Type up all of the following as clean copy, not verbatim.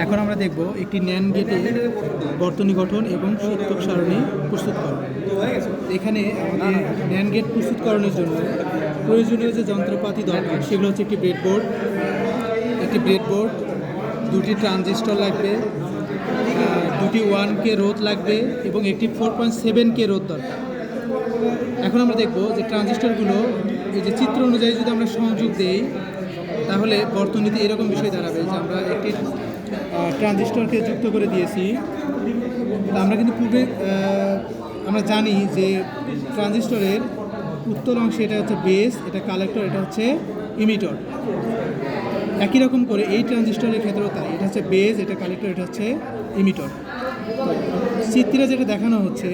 এখন আমরা দেখব একটি ন্যান্ড গেটের বর্তনী গঠন এবং সূত্রক সারণী প্রস্তুতকরণ। এখানে আমাদের ন্যান্ড গেট প্রস্তুতকরণের জন্য প্রয়োজনীয় যে যন্ত্রপাতি দরকার সেগুলো হচ্ছে একটি ব্রেডবোর্ড, দুটি ট্রানজিস্টর লাগবে, দুটি 1K রোধ লাগবে এবং একটি 4.7K রোধ দরকার। এখন আমরা দেখব যে ট্রানজিস্টরগুলো এই যে চিত্র অনুযায়ী যদি আমরা সংযোগ দেই তাহলে বর্তনীতে এরকম বিষয় দাঁড়াবে যে আমরা একটি ট্রানজিস্টরকে যুক্ত করে দিয়েছি। তা আমরা কিন্তু পূর্বে আমরা জানি যে ট্রানজিস্টরের উত্তর অংশে এটা হচ্ছে বেস, এটা কালেক্টর, এটা হচ্ছে ইমিটর। একই রকম করে এই ট্রানজিস্টরের ক্ষেত্রেও তাই, এটা হচ্ছে বেস, এটা কালেক্টর, এটা হচ্ছে ইমিটর। চিত্রে যেটা দেখানো হচ্ছে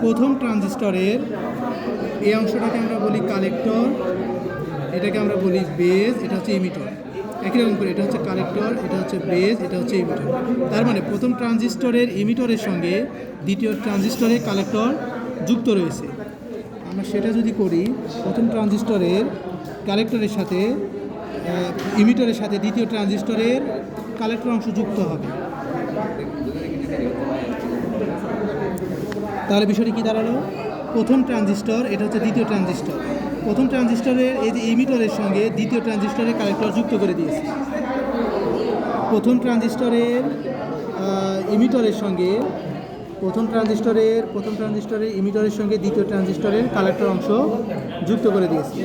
প্রথম ট্রানজিস্টরের এই অংশটাকে আমরা বলি কালেক্টর, এটাকে আমরা বলি বেস, এটা হচ্ছে ইমিটর। একই রকম করে এটা হচ্ছে কালেক্টর, এটা হচ্ছে বেস, এটা হচ্ছে ইমিটর। তার মানে প্রথম ট্রানজিস্টরের ইমিটরের সঙ্গে দ্বিতীয় ট্রানজিস্টরের কালেক্টর যুক্ত রয়েছে। আমরা সেটা যদি করি, প্রথম ট্রানজিস্টরের কালেক্টরের সাথে ইমিটরের সাথে দ্বিতীয় ট্রানজিস্টরের কালেক্টর অংশ যুক্ত হবে। তাহলে বিষয়টি কী দাঁড়ালো? প্রথম ট্রানজিস্টর, এটা হচ্ছে দ্বিতীয় ট্রানজিস্টর, প্রথম ট্রানজিস্টরের এই যে ইমিটরের সঙ্গে দ্বিতীয় ট্রানজিস্টরের কালেক্টর যুক্ত করে দিয়েছে। প্রথম ট্রানজিস্টরের ইমিটরের সঙ্গে প্রথম ট্রানজিস্টরের ইমিটরের সঙ্গে দ্বিতীয় ট্রানজিস্টরের কালেক্টর অংশ যুক্ত করে দিয়েছে,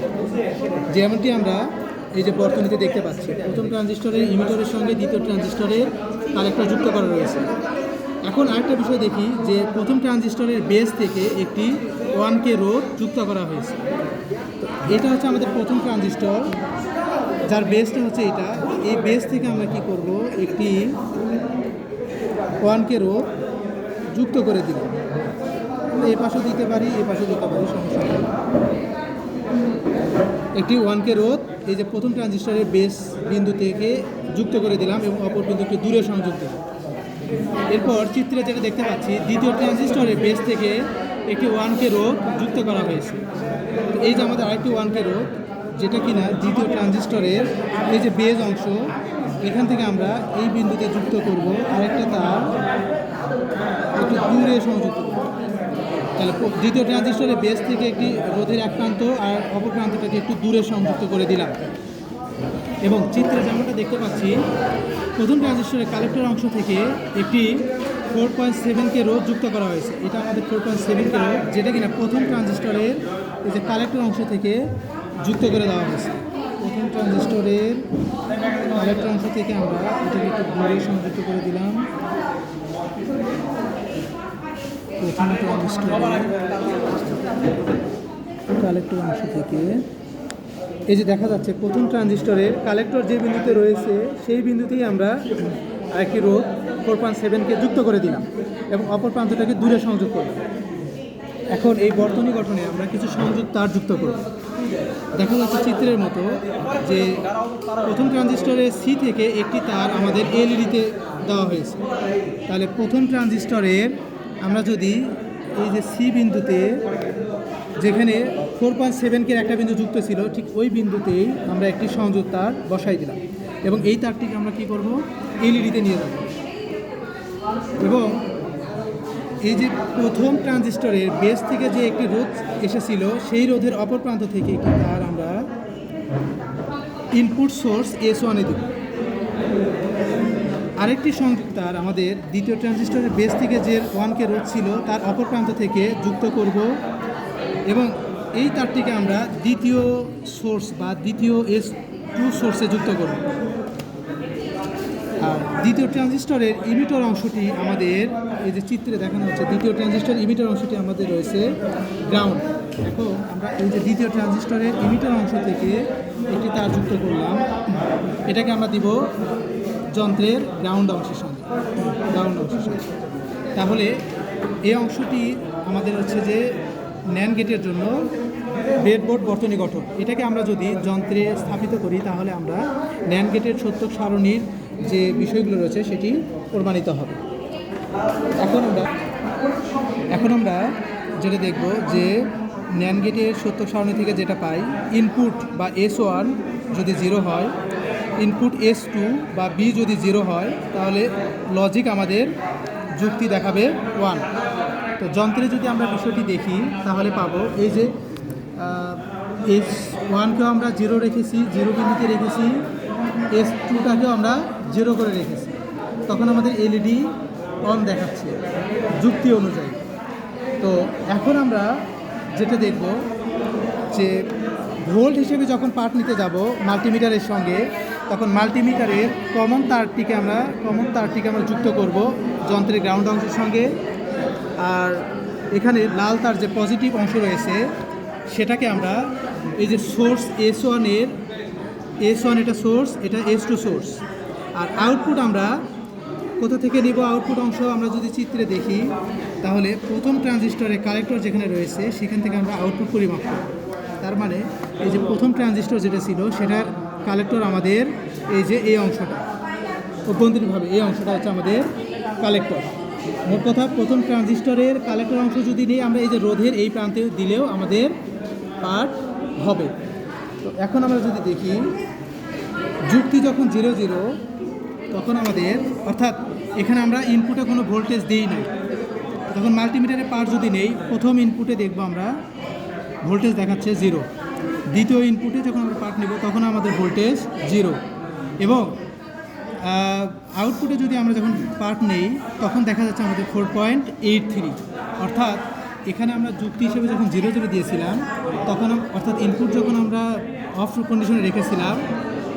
যেমনটি আমরা এই যে বর্তনীতে দেখতে পাচ্ছি। প্রথম ট্রানজিস্টরের ইমিটরের সঙ্গে দ্বিতীয় ট্রানজিস্টরের কালেক্টর যুক্ত করা রয়েছে। এখন আরেকটা বিষয় দেখি যে প্রথম ট্রানজিস্টরের বেস থেকে একটি 1K রোধ যুক্ত করা হয়েছে। তো এটা হচ্ছে আমাদের প্রথম ট্রানজিস্টর, যার বেসটা হচ্ছে এটা। এই বেস থেকে আমরা কি করব, একটি 1K রোধ যুক্ত করে দিলাম। এ পাশে দিতে পারি, এ পাশে দিতে পারি, সমস্যা নেই। একটি 1K রোধ এই যে প্রথম ট্রানজিস্টরের বেস বিন্দু থেকে যুক্ত করে দিলাম এবং অপর বিন্দুকে দূরে সংযোগ দিলাম। এরপর চিত্রে যেটা দেখতে পাচ্ছি, দ্বিতীয় ট্রানজিস্টরের বেস থেকে একটি 1K রোধ যুক্ত করা হয়েছে। এই যে আমাদের আরেকটি 1K রোধ, যেটা কিনা দ্বিতীয় ট্রানজিস্টরের এই যে বেস অংশ, এখান থেকে আমরা এই বিন্দুতে যুক্ত করব, আরেকটা তার একটু দূরে সংযুক্ত করব। তাহলে দ্বিতীয় ট্রানজিস্টরের বেস থেকে একটি রোধের এক প্রান্ত আর অপর প্রান্তটাকে একটু দূরে সংযুক্ত করে দিলাম। এবং চিত্রে যেমনটা দেখতে পাচ্ছি, প্রথম ট্রানজিস্টরের কালেক্টর অংশ থেকে একটি 4.7K রোধ যুক্ত করা হয়েছে। এটা আমাদের 4.7K রোধ, যেটা কিনা প্রথম ট্রানজিস্টরের এই যে কালেক্টর অংশ থেকে যুক্ত করে দেওয়া হয়েছে। প্রথম ট্রানজিস্টরের কালেক্টর অংশ থেকে আমরা এটাকে একটু দূরে সংযুক্ত করে দিলাম। প্রথম ট্রানজিস্টরের কালেক্টর অংশ থেকে এই যে দেখা যাচ্ছে প্রথম ট্রানজিস্টরের কালেক্টর যে বিন্দুতে রয়েছে সেই বিন্দুতেই আমরা আরেকটি রোধ 4.7K যুক্ত করে দিলাম এবং অপর প্রান্তটাকে দূরে সংযোগ করলাম। এখন এই বর্তনী গঠনে আমরা কিছু সংযোগ তার যুক্ত করব। দেখা যাচ্ছে চিত্রের মতো যে প্রথম ট্রানজিস্টরের সি থেকে একটি তার আমাদের এলইডিতে দেওয়া হয়েছে। তাহলে প্রথম ট্রানজিস্টরের আমরা যদি এই যে সি বিন্দুতে যেখানে 4.7K একটা বিন্দু যুক্ত ছিল, ঠিক ওই বিন্দুতেই আমরা একটি সংযোগ তার বসাই দিলাম এবং এই তারটিকে আমরা কি করব, এলইডিতে নিয়ে যাব। এবং এই যে প্রথম ট্রানজিস্টরের বেস থেকে যে একটি রোধ এসেছিল, সেই রোধের অপর প্রান্ত থেকে একটি তার আমরা ইনপুট সোর্স S1-এ দেব। আরেকটি সংযোগ তার আমাদের দ্বিতীয় ট্রানজিস্টরের বেস থেকে যে 1K রোধ ছিল তার অপর প্রান্ত থেকে যুক্ত করব এবং এই তারটিকে আমরা দ্বিতীয় সোর্স বা দ্বিতীয় S2 সোর্সে যুক্ত করব। আর দ্বিতীয় ট্রানজিস্টরের ইমিটর অংশটি আমাদের এই যে চিত্রে দেখানো হচ্ছে, দ্বিতীয় ট্রানজিস্টরের ইমিটর অংশটি আমাদের রয়েছে গ্রাউন্ড। এখন আমরা এই যে দ্বিতীয় ট্রানজিস্টরের ইমিটর অংশ থেকে একটি তার যুক্ত করলাম, এটাকে আমরা দিব যন্ত্রের গ্রাউন্ড অংশের সঙ্গে। তাহলে এই অংশটি আমাদের হচ্ছে যে ন্যান্ড গেটের জন্য ব্রেডবোর্ড বর্তনী গঠন। এটাকে আমরা যদি যন্ত্রে স্থাপিত করি তাহলে আমরা ন্যান্ড গেটের সত্যক সারণীর যে বিষয়গুলো রয়েছে সেটি প্রমাণিত হবে। এখন আমরা যেটা দেখব যে ন্যান্ড গেটের সত্যক সারণী থেকে যেটা পাই, ইনপুট বা S1 যদি 0 হয় ইনপুট S2 বা B যদি 0 হয় তাহলে লজিক আমাদের যুক্তি দেখাবে 1। তো যন্ত্রে যদি আমরা বিষয়টি দেখি তাহলে পাবো এই যে S1কেও আমরা 0 রেখেছি, 0 বিন্দুতে রেখেছি, S2টাকেও আমরা 0 করে রেখেছি। তখন আমাদের এলইডি অন দেখাচ্ছে যুক্তি অনুযায়ী। তো এখন আমরা যেটা দেখব যে ভোল্ট হিসেবে যখন পার্ট নিতে যাব মাল্টিমিটারের সঙ্গে, তখন মাল্টিমিটারের কমন তারটিকে আমরা যুক্ত করব যন্ত্রের গ্রাউন্ড অংশের সঙ্গে। আর এখানে লাল তার যে পজিটিভ অংশ রয়েছে সেটাকে আমরা এই যে সোর্স S1 এটা সোর্স, এটা S2 সোর্স। আর আউটপুট আমরা কোথা থেকে নিব? আউটপুট অংশ আমরা যদি চিত্রে দেখি তাহলে প্রথম ট্রানজিস্টরের কালেক্টর যেখানে রয়েছে সেখান থেকে আমরা আউটপুট পরিমাপ করব। তার মানে এই যে প্রথম ট্রানজিস্টর যেটা ছিল সেটার কালেক্টর আমাদের এই যে এই অংশটা, অভ্যন্তরীণভাবে এই অংশটা হচ্ছে আমাদের কালেক্টর। মোট কথা প্রথম ট্রানজিস্টরের কালেক্টর অংশ যদি নিই আমরা এই যে রোধের এই প্রান্তে দিলেও আমাদের পার্ট হবে। তো এখন আমরা যদি দেখি যুক্তি যখন 0 0 তখন আমাদের, অর্থাৎ এখানে আমরা ইনপুটে কোনো ভোল্টেজ দিই না, তখন মাল্টিমিটারের পার্ট যদি নেই প্রথম ইনপুটে দেখব আমরা ভোল্টেজ দেখাচ্ছে 0, দ্বিতীয় ইনপুটে যখন আমরা পার্ট নেব তখন আমাদের ভোল্টেজ 0, এবং আউটপুটে যদি আমরা যখন পার্ট নেই তখন দেখা যাচ্ছে আমাদের 4.83। অর্থাৎ এখানে আমরা যুক্তি হিসেবে যখন 0 0 দিয়েছিলাম তখন, অর্থাৎ ইনপুট যখন আমরা অফ কন্ডিশনে রেখেছিলাম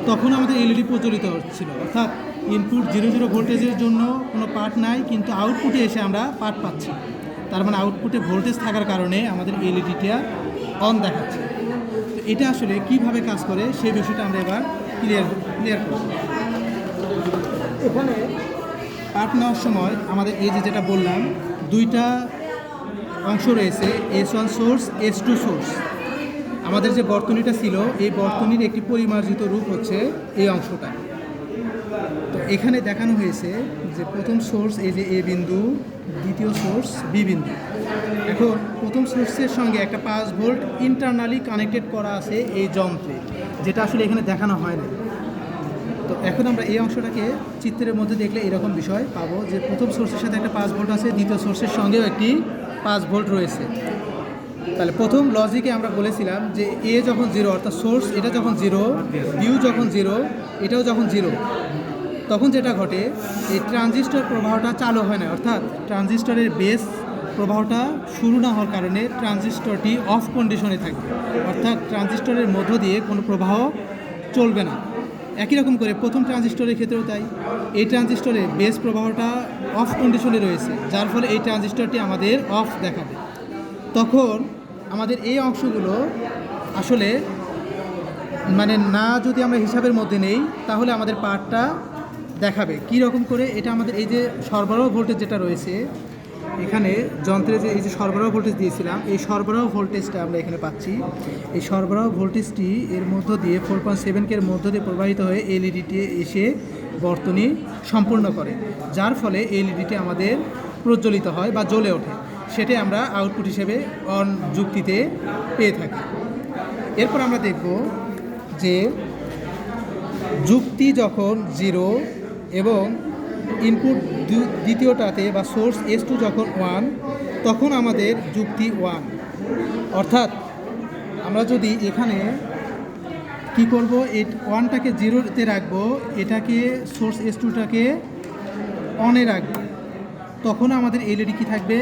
তখন আমাদের এলইডি প্রজ্বলিত হচ্ছিল। অর্থাৎ ইনপুট 0 0 ভোল্টেজের জন্য কোনো পার্ট নাই, কিন্তু আউটপুটে এসে আমরা পার্ট পাচ্ছি। তার মানে আউটপুটে ভোল্টেজ থাকার কারণে আমাদের এলইডিটা অন দেখাচ্ছে। তো এটা আসলে কিভাবে কাজ করে সেই বিষয়টা আমরা এবার ক্লিয়ার করব। এখানে পার্ট নেওয়ার সময় আমাদের এই যেটা বললাম দুইটা অংশ রয়েছে, S1 সোর্স, S2 সোর্স। আমাদের যে বর্তনীটা ছিল এই বর্তনীর একটি পরিমার্জিত রূপ হচ্ছে এই অংশটা। তো এখানে দেখানো হয়েছে যে প্রথম সোর্স এই যে A বিন্দু, দ্বিতীয় সোর্স B বিন্দু। এখন প্রথম সোর্সের সঙ্গে একটা 5 ভোল্ট ইন্টারনালি কানেক্টেড করা আছে এই যন্ত্রে, যেটা আসলে এখানে দেখানো হয় না। তো এখন আমরা এই অংশটাকে চিত্রের মধ্যে দেখলে এরকম বিষয় পাবো যে প্রথম সোর্সের সাথে একটা 5 ভোল্ট আছে, দ্বিতীয় সোর্সের সঙ্গেও একটি 5 ভোল্ট রয়েছে। তাহলে প্রথম লজিকে আমরা বলেছিলাম যে A যখন 0, অর্থাৎ সোর্স এটা যখন 0, বিউ যখন 0, এটাও যখন 0, তখন যেটা ঘটে এই ট্রানজিস্টর প্রবাহটা চালু হয় না। অর্থাৎ ট্রানজিস্টরের বেস প্রবাহটা শুরু না হওয়ার কারণে ট্রানজিস্টরটি অফ কন্ডিশনে থাকবে, অর্থাৎ ট্রানজিস্টরের মধ্য দিয়ে কোনো প্রবাহ চলবে না। একই রকম করে প্রথম ট্রানজিস্টরের ক্ষেত্রেও তাই, এই ট্রানজিস্টরের বেস প্রবাহটা অফ কন্ডিশনে রয়েছে, যার ফলে এই ট্রানজিস্টরটি আমাদের অফ দেখাবে। তখন আমাদের এই অংশগুলো আসলে মানে না, যদি আমরা হিসাবের মধ্যে নেই তাহলে আমাদের পার্টটা দেখাবে কী রকম করে। এটা আমাদের এই যে সরবরাহ ভোল্টেজ যেটা রয়েছে এখানে যন্ত্রে, যে এই যে সরবরাহ ভোল্টেজ দিয়েছিলাম এই সরবরাহ ভোল্টেজটা আমরা এখানে পাচ্ছি। এই সরবরাহ ভোল্টেজটি এর মধ্য দিয়ে 4.7 এর মধ্য দিয়ে প্রবাহিত হয়ে এলইডিটি এসে বর্তনী সম্পূর্ণ করে, যার ফলে এলইডিটি আমাদের প্রজ্বলিত হয় বা জ্বলে ওঠে। সেটাই আমরা আউটপুট হিসেবে অন যুক্তিতে পেয়ে থাকি। এরপর আমরা দেখব যে যুক্তি যখন 0 এবং ইনপুট দ্বিতীয়টাতে বা সোর্স S2 যখন 1, তখন আমাদের যুক্তি 1। অর্থাৎ আমরা যদি এখানে কি করব, এই 1টাকে 0-তে রাখবো, এটাকে সোর্স S2টাকে অনে রাখবো, তখন আমাদের এলইডি কি থাকবে?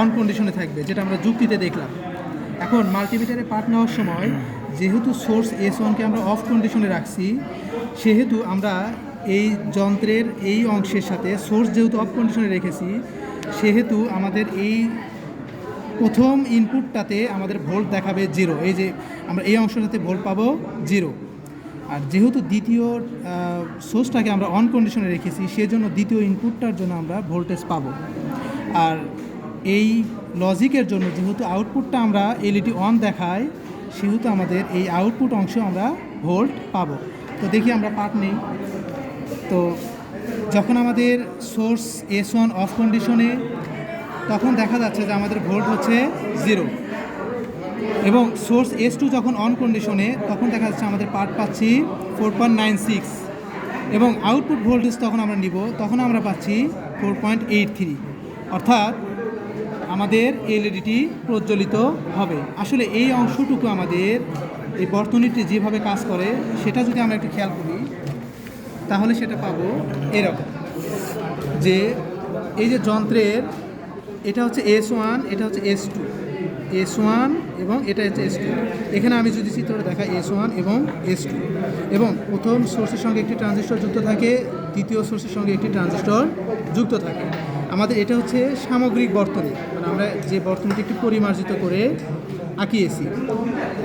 অন কন্ডিশনে থাকবে, যেটা আমরা যুক্তিতে দেখলাম। এখন মাল্টিমিটারে পার্ট নেওয়ার সময় যেহেতু সোর্স S1কে আমরা অফ কন্ডিশনে রাখছি, সেহেতু আমরা এই যন্ত্রের এই অংশের সাথে সোর্স যেহেতু অফ কন্ডিশনে রেখেছি, সেহেতু আমাদের এই প্রথম ইনপুটটাতে আমাদের ভোল্ট দেখাবে 0। এই যে আমরা এই অংশটাতে ভোল্ট পাবো 0। আর যেহেতু দ্বিতীয় সোর্সটাকে আমরা অন কন্ডিশনে রেখেছি, সেজন্য দ্বিতীয় ইনপুটটার জন্য আমরা ভোল্টেজ পাবো। আর এই লজিকের জন্য যেহেতু আউটপুটটা আমরা এলইডি অন দেখায়, সেহেতু আমাদের এই আউটপুট অংশ আমরা ভোল্ট পাবো। তো দেখি আমরা পার্ট নেই। তো যখন আমাদের সোর্স S1 অফ কন্ডিশনে, তখন দেখা যাচ্ছে যে আমাদের ভোল্ট হচ্ছে 0, এবং সোর্স S2 যখন অন কন্ডিশনে, তখন দেখা যাচ্ছে আমাদের পার্ট পাচ্ছি 4.96। এবং আউটপুট ভোল্টেজ তখন আমরা নিব, তখন আমরা পাচ্ছি 4.83, অর্থাৎ আমাদের এলইডিটি প্রজ্বলিত হবে। আসলে এই অংশটুকু আমাদের এই বর্তনীটি যেভাবে কাজ করে সেটা যদি আমরা একটু খেয়াল করি তাহলে সেটা পাবো এরকম, যে এই যে যন্ত্রের এটা হচ্ছে S1, এটা হচ্ছে S2, S1 এবং এটা হচ্ছে S2। এখানে আমি যদি চিত্রটা দেখাই S1 এবং S2, এবং প্রথম সোর্সের সঙ্গে একটি ট্রানজিস্টর যুক্ত থাকে, দ্বিতীয় সোর্সের সঙ্গে একটি ট্রানজিস্টর যুক্ত থাকে। আমাদের এটা হচ্ছে সামগ্রিক বর্তনী, মানে আমরা যে বর্তনীটি একটি পরিমার্জিত করে আঁকিয়েছি।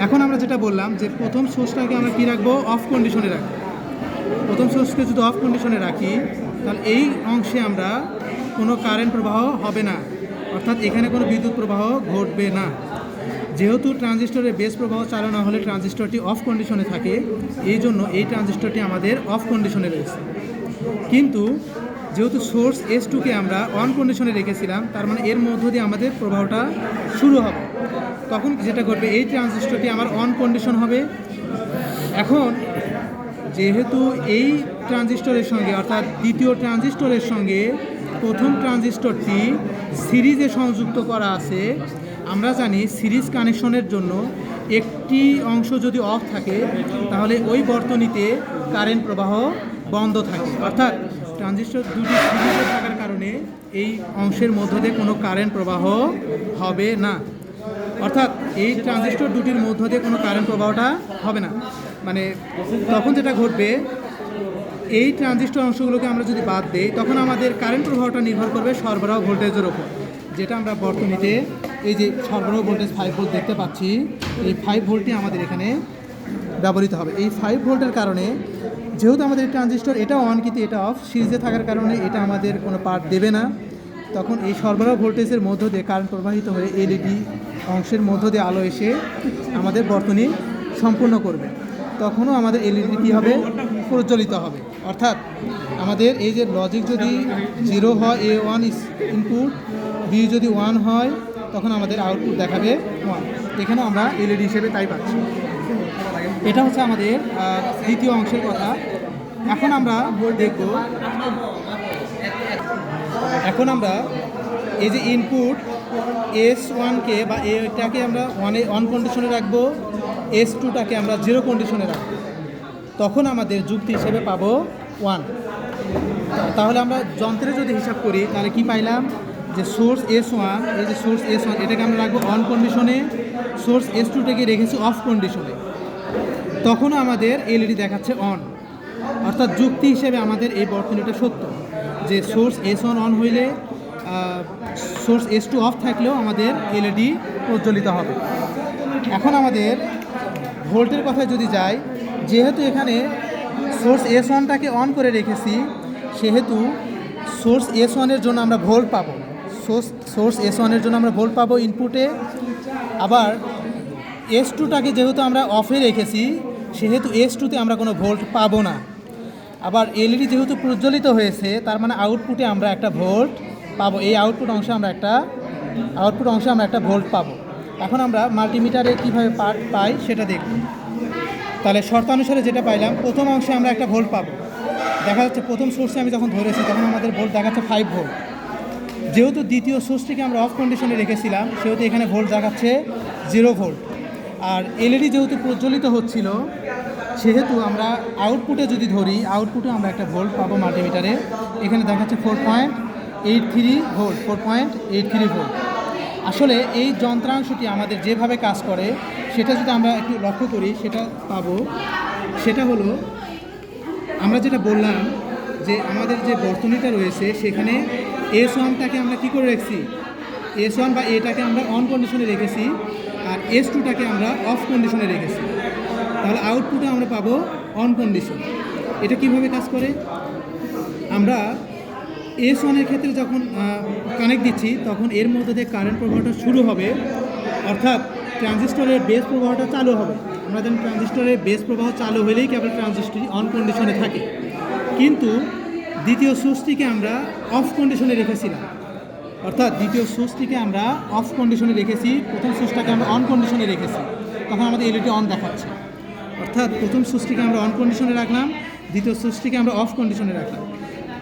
এখন আমরা যেটা বললাম যে প্রথম সোর্সটাকে আমরা কী রাখবো, অফ কন্ডিশনে রাখবো। প্রথম সোর্সকে যদি অফ কন্ডিশনে রাখি তাহলে এই অংশে আমরা কোনো কারেন্ট প্রবাহ হবে না, অর্থাৎ এখানে কোনো বিদ্যুৎ প্রবাহ ঘটবে না। যেহেতু ট্রানজিস্টরের বেস প্রবাহ চালু না হলে ট্রানজিস্টরটি অফ কন্ডিশনে থাকে, এই জন্য এই ট্রানজিস্টরটি আমাদের অফ কন্ডিশনে রয়েছে। কিন্তু যেহেতু সোর্স S2কে আমরা অন কন্ডিশনে রেখেছিলাম, তার মানে এর মধ্য দিয়ে আমাদের প্রবাহটা শুরু হবে। তখন যেটা ঘটবে, এই ট্রানজিস্টরটি আমার অন কন্ডিশন হবে। এখন যেহেতু এই ট্রানজিস্টরের সঙ্গে অর্থাৎ দ্বিতীয় ট্রানজিস্টরের সঙ্গে প্রথম ট্রানজিস্টরটি সিরিজে সংযুক্ত করা আছে, আমরা জানি সিরিজ কানেকশনের জন্য একটি অংশ যদি অফ থাকে তাহলে ওই বর্তনীতে কারেন্ট প্রবাহ বন্ধ থাকে, অর্থাৎ ট্রানজিস্টর দুটি সিরিজে থাকার কারণে এই অংশের মধ্য দিয়ে কোনো কারেন্ট প্রবাহ হবে না। অর্থাৎ এই ট্রানজিস্টর দুটির মধ্য দিয়ে কোনো কারেন্ট প্রবাহটা হবে না। মানে তখন যেটা ঘটবে, এই ট্রানজিস্টর অংশগুলোকে আমরা যদি বাদ দিই তখন আমাদের কারেন্ট প্রবাহটা নির্ভর করবে সরবরাহ ভোল্টেজের ওপর, যেটা আমরা বর্তনীতে এই যে সরবরাহ ভোল্টেজ 5 ভোল্ট দেখতে পাচ্ছি, এই 5 ভোল্টটি আমাদের এখানে ব্যবহৃত হবে। এই 5 ভোল্টের কারণে যেহেতু আমাদের ট্রানজিস্টর এটা অন কিন্তু এটা অফ, সিরিজে থাকার কারণে এটা আমাদের কোনো পার্ট দেবে না। তখন এই সরবরাহ ভোল্টেজের মধ্য দিয়ে কারেন্ট প্রবাহিত হয়ে এলইডি অংশের মধ্য দিয়ে আলো এসে আমাদের বর্তনী সম্পূর্ণ করবে। তখনও আমাদের এলইডি কী হবে, প্রজ্বলিত হবে। অর্থাৎ আমাদের এই যে লজিক যদি 0 হয়, A1 ইনপুট, B যদি 1 হয়, তখন আমাদের আউটপুট দেখাবে 1। এখানে আমরা এলইডি হিসেবে তাই পাচ্ছি। এটা হচ্ছে আমাদের দ্বিতীয় অংশের কথা। এখন আমরা দেখব, এখন আমরা এই যে ইনপুট S1কে বা এটাকে আমরা অন কন্ডিশনে রাখবো, S2টাকে আমরা 0 কন্ডিশনে রাখবো, তখন আমাদের যুক্তি হিসেবে পাবো 1। তাহলে আমরা যন্ত্রে যদি হিসাব করি তাহলে কি পাইলাম, যে সোর্স S1, এই যে সোর্স S1 এটাকে আমরা রাখবো অন কন্ডিশনে, সোর্স S2টাকে রেখেছি অফ কন্ডিশনে, তখনও আমাদের এলইডি দেখাচ্ছে অন। অর্থাৎ যুক্তি হিসেবে আমাদের এই বর্তনীটা সত্য, যে সোর্স S1 অন হইলে সোর্স S2 অফ থাকলেও আমাদের এলইডি প্রজ্বলিত হবে। এখন আমাদের ভোল্টের কথায় যদি যাই, যেহেতু এখানে সোর্স S1টাকে অন করে রেখেছি, সেহেতু সোর্স S1-এর জন্য আমরা ভোল্ট পাবো, সোর্স S1-এর জন্য আমরা ভোল্ট পাবো ইনপুটে। আবার S2টাকে যেহেতু আমরা অফে রেখেছি, সেহেতু S2-তে আমরা কোনো ভোল্ট পাবো না। আবার এলইডি যেহেতু প্রজ্বলিত হয়েছে, তার মানে আউটপুটে আমরা একটা ভোল্ট পাবো, এই আউটপুট অংশে আমরা একটা ভোল্ট পাবো। এখন আমরা মাল্টিমিটারে কীভাবে পার্ট পাই সেটা দেখব। তাহলে শর্তানুসারে যেটা পাইলাম, প্রথম অংশে আমরা একটা ভোল্ট পাবো। দেখা যাচ্ছে প্রথম সোর্সে আমি যখন ধরেছি তখন আমাদের ভোল্ট দেখাচ্ছে 5 ভোল্ট। যেহেতু দ্বিতীয় সোর্সটিকে আমরা অফ কন্ডিশনে রেখেছিলাম, সেহেতু এখানে ভোল্ট দেখাচ্ছে 0 ভোল্ট। আর এলইডি যেহেতু প্রজ্বলিত হচ্ছিল, সেহেতু আমরা আউটপুটে যদি ধরি, আউটপুটে আমরা একটা ভোল্ট পাবো মাল্টিমিটারে, এখানে দেখাচ্ছে 4.83 ভোল্ট, 4.83 ভোল্ট। আসলে এই যন্ত্রাংশটি আমাদের যেভাবে কাজ করে সেটা যদি আমরা একটু লক্ষ্য করি সেটা পাবো। সেটা হলো, আমরা যেটা বললাম যে আমাদের যে বর্তনীটা রয়েছে সেখানে S1টাকে আমরা কী করে রেখেছি, S1 বা এটাকে আমরা অন কন্ডিশনে রেখেছি, আর S2টাকে আমরা অফ কন্ডিশনে রেখেছি। তাহলে আউটপুটে আমরা পাবো অন কন্ডিশন। এটা কিভাবে কাজ করে, আমরা S1-এর ক্ষেত্রে যখন কানেক্ট দিচ্ছি তখন এর মধ্যে দিয়ে কারেন্ট প্রবাহটা শুরু হবে, অর্থাৎ ট্রানজিস্টরের বেস প্রবাহটা চালু হবে। আমরা জানি ট্রানজিস্টরের বেস প্রবাহ চালু হলেই কেবল ট্রানজিস্টরটি অন কন্ডিশনে থাকে, কিন্তু দ্বিতীয় সুইচটিকে আমরা অফ কন্ডিশনে রেখেছিলাম, অর্থাৎ দ্বিতীয় সুইচটিকে আমরা অফ কন্ডিশনে রেখেছি, প্রথম সুইচটাকে আমরা অন কন্ডিশনে রেখেছি, তখন আমাদের এলইডি অন দেখাচ্ছে। অর্থাৎ প্রথম সুইচটিকে আমরা অন কন্ডিশনে রাখলাম, দ্বিতীয় সোর্সটিকে আমরা অফ কন্ডিশনে রাখলাম,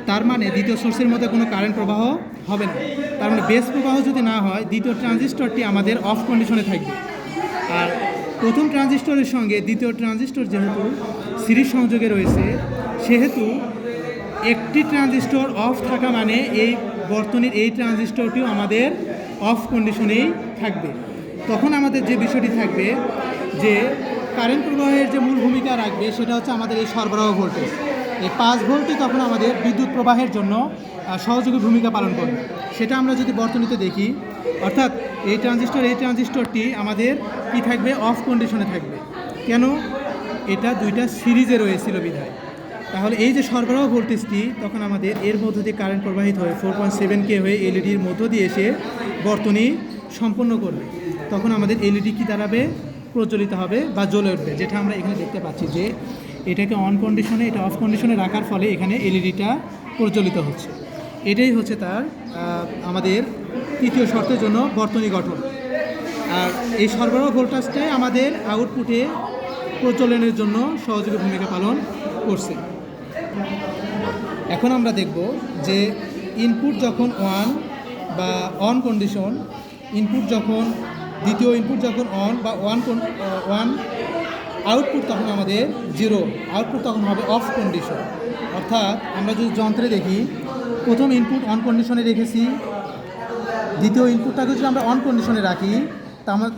তার মানে দ্বিতীয় সোর্সের মধ্যে কোনো কারেন্ট প্রবাহ হবে না। তার মানে বেস প্রবাহ যদি না হয়, দ্বিতীয় ট্রানজিস্টরটি আমাদের অফ কন্ডিশনে থাকবে। আর প্রথম ট্রানজিস্টরের সঙ্গে দ্বিতীয় ট্রানজিস্টর যেহেতু সিরিজ সংযোগে রয়েছে, সেহেতু একটি ট্রানজিস্টর অফ থাকা মানে এই বর্তনীর এই ট্রানজিস্টরটিও আমাদের অফ কন্ডিশনেই থাকবে। তখন আমাদের যে বিষয়টি থাকবে যে কারেন্ট প্রবাহের যে মূল ভূমিকা রাখবে সেটা হচ্ছে আমাদের এই সরবরাহ ভোল্টেজ। এই 5 ভোল্টই তখন আমাদের বিদ্যুৎ প্রবাহের জন্য সহযোগী ভূমিকা পালন করবে। সেটা আমরা যদি বর্তনীতে দেখি, অর্থাৎ এই ট্রানজিস্টরটি আমাদের কি থাকবে, অফ কন্ডিশনে থাকবে। কেন? এটা দুইটা সিরিজে রয়েছিল বিধায়। তাহলে এই যে সরবরাহ ভোল্টেজটি তখন আমাদের এর মধ্য দিয়ে কারেন্ট প্রবাহিত হয়ে 4.7K হয়ে এলইডির মধ্য দিয়ে এসে বর্তনী সম্পন্ন করবে। তখন আমাদের এলইডি কি দাঁড়াবে, প্রজ্বলিত হবে বা জ্বলে উঠবে, যেটা আমরা এখানে দেখতে পাচ্ছি যে এটাকে অন কন্ডিশনে, এটা অফ কন্ডিশনে রাখার ফলে এখানে এলইডিটা প্রজ্বলিত হচ্ছে। এটাই হচ্ছে তার আমাদের তৃতীয় শর্তের জন্য বর্তনী গঠন। আর এই সরবরাহ ভোল্টেজটাই আমাদের আউটপুটে প্রজ্বলনের জন্য সহযোগী ভূমিকা পালন করছে। এখন আমরা দেখব যে ইনপুট যখন ওয়ান বা অন কন্ডিশন, ইনপুট যখন দ্বিতীয় ইনপুট যখন অন বা ওয়ান, আউটপুট তখন আমাদের 0, আউটপুট তখন হবে অফ কন্ডিশন। অর্থাৎ আমরা যদি যন্ত্রে দেখি, প্রথম ইনপুট অন কন্ডিশনে রেখেছি, দ্বিতীয় ইনপুটটাকে যদি আমরা অন কন্ডিশনে রাখি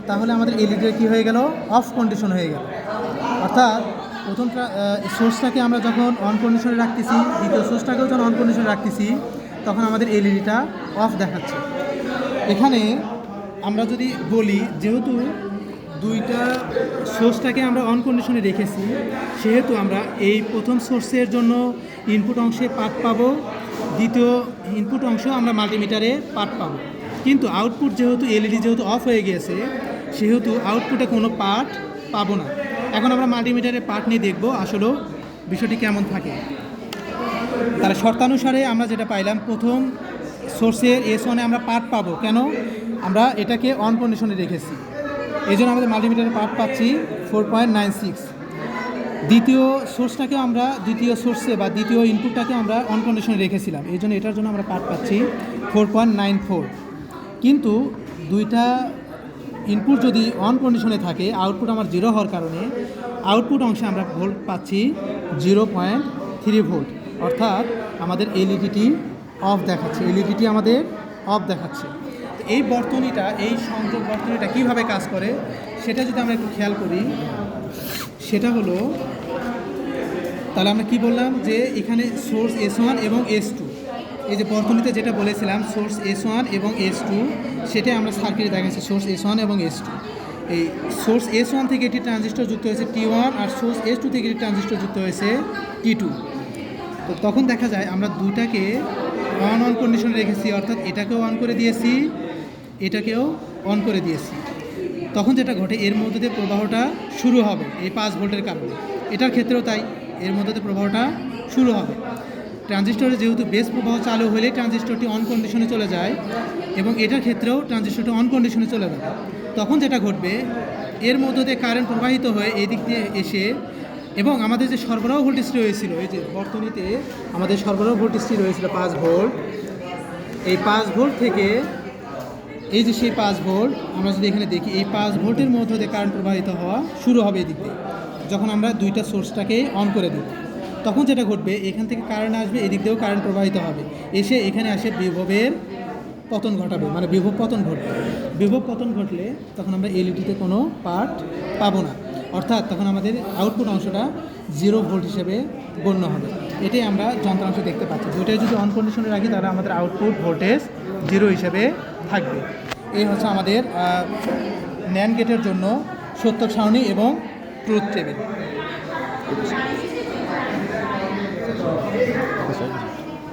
তাহলে আমাদের এলইডির কী হয়ে গেল, অফ কন্ডিশন হয়ে গেল। অর্থাৎ প্রথম সোর্সটাকে আমরা যখন অন কন্ডিশনে রাখতেছি, দ্বিতীয় সোর্সটাকেও যখন অন কন্ডিশনে রাখতেছি, তখন আমাদের এলইডিটা অফ দেখাচ্ছে। এখানে আমরা যদি বলি, যেহেতু দুইটা সোর্সটাকে আমরা অন কন্ডিশনে রেখেছি, সেহেতু আমরা এই প্রথম সোর্সের জন্য ইনপুট অংশে পার্ট পাবো, দ্বিতীয় ইনপুট অংশ আমরা মাল্টিমিটারে পার্ট পাবো। কিন্তু আউটপুট যেহেতু এলইডি যেহেতু অফ হয়ে গিয়েছে, সেহেতু আউটপুটে কোনো পার্ট পাবো না। এখন আমরা মাল্টিমিটারে পার্ট নিয়ে দেখব আসলেও বিষয়টি কেমন থাকে। তাহলে শর্তানুসারে আমরা যেটা পাইলাম, প্রথম সোর্সের S1-এ আমরা পার্ট পাবো। কেন? আমরা এটাকে অন কন্ডিশনে রেখেছি, এই জন্য আমাদের মাল্টিমিটারে পার্ট পাচ্ছি 4.96। দ্বিতীয় সোর্সটাকে আমরা, দ্বিতীয় সোর্সে বা দ্বিতীয় ইনপুটটাকে আমরা অন কন্ডিশনে রেখেছিলাম, এই জন্য এটার জন্য আমরা পার্ট পাচ্ছি 4.94। কিন্তু দুইটা ইনপুট যদি অন কন্ডিশনে থাকে, আউটপুট আমার 0 হওয়ার কারণে আউটপুট অংশে আমরা ভোল্ট পাচ্ছি 0.3 ভোল্ট। অর্থাৎ আমাদের এলইডিটি অফ দেখাচ্ছে, এলইডিটি আমাদের অফ দেখাচ্ছে। এই বর্তনীটা, এই সংযোগ বর্তনীটা কীভাবে কাজ করে সেটা যদি আমরা একটু খেয়াল করি, সেটা হলো, তাহলে আমরা কি বললাম যে এখানে সোর্স S1 এবং S2, এই যে বর্তনীতে যেটা বলেছিলাম সোর্স S1 এবং S2, সেটাই আমরা সার্কিটে দেখাচ্ছি সোর্স S1 এবং S2। এই সোর্স S1 থেকে একটি ট্রানজিস্টর যুক্ত হয়েছে T1, আর সোর্স S2 থেকে একটি ট্রানজিস্টর যুক্ত হয়েছে T2। তো তখন দেখা যায় আমরা দুটাকে অন কন্ডিশনে রেখেছি, অর্থাৎ এটাকেও অন করে দিয়েছি, এটাকেও অন করে দিয়েছি। তখন যেটা ঘটে, এর মধ্যে দিয়ে প্রবাহটা শুরু হবে এই 5 ভোল্টের কারণে। এটার ক্ষেত্রেও তাই, এর মধ্যে দিয়ে প্রবাহটা শুরু হবে। ট্রানজিস্টরে যেহেতু বেস প্রবাহ চালু হলে ট্রানজিস্টরটি অন কন্ডিশনে চলে যায়, এবং এটার ক্ষেত্রেও ট্রানজিস্টরটি অন কন্ডিশনে চলে যাবে। তখন যেটা ঘটবে, এর মধ্যে দিয়ে কারেন্ট প্রবাহিত হয়ে এই দিক দিয়ে এসে, এবং আমাদের যে সরবরাহ ভোল্টেজটি রয়েছিল, এই যে বর্তনীতে আমাদের সরবরাহ ভোল্টেজটি রয়েছিল 5 ভোল্ট, এই 5 ভোল্ট থেকে এই যে সেই 5 ভোল্ট আমরা যদি এখানে দেখি, এই 5 ভোল্টের মধ্যে দিয়ে কারেন্ট প্রবাহিত হওয়া শুরু হবে এদিক দিয়ে, যখন আমরা দুইটা সোর্সটাকে অন করে দেব। তখন যেটা ঘটবে, এখান থেকে কারেন্ট আসবে, এদিক দিয়েও কারেন্ট প্রবাহিত হবে, এসে এখানে আসে বিভবের পতন ঘটাবে, মানে বিভব পতন ঘটবে। বিভব পতন ঘটলে তখন আমরা এলইডিতে কোনো পার্ট পাবো না, অর্থাৎ তখন আমাদের আউটপুট অংশটা 0 ভোল্ট হিসেবে গণ্য হবে। এটাই আমরা যন্ত্রাংশ দেখতে পাচ্ছি। দুইটাই যদি অন কন্ডিশনে রাখি তাহলে আমাদের আউটপুট ভোল্টেজ 0 হিসেবে থাকবে। এই হচ্ছে আমাদের ন্যান্ড গেটের জন্য সত্য সারণী এবং ট্রুথ টেবিল।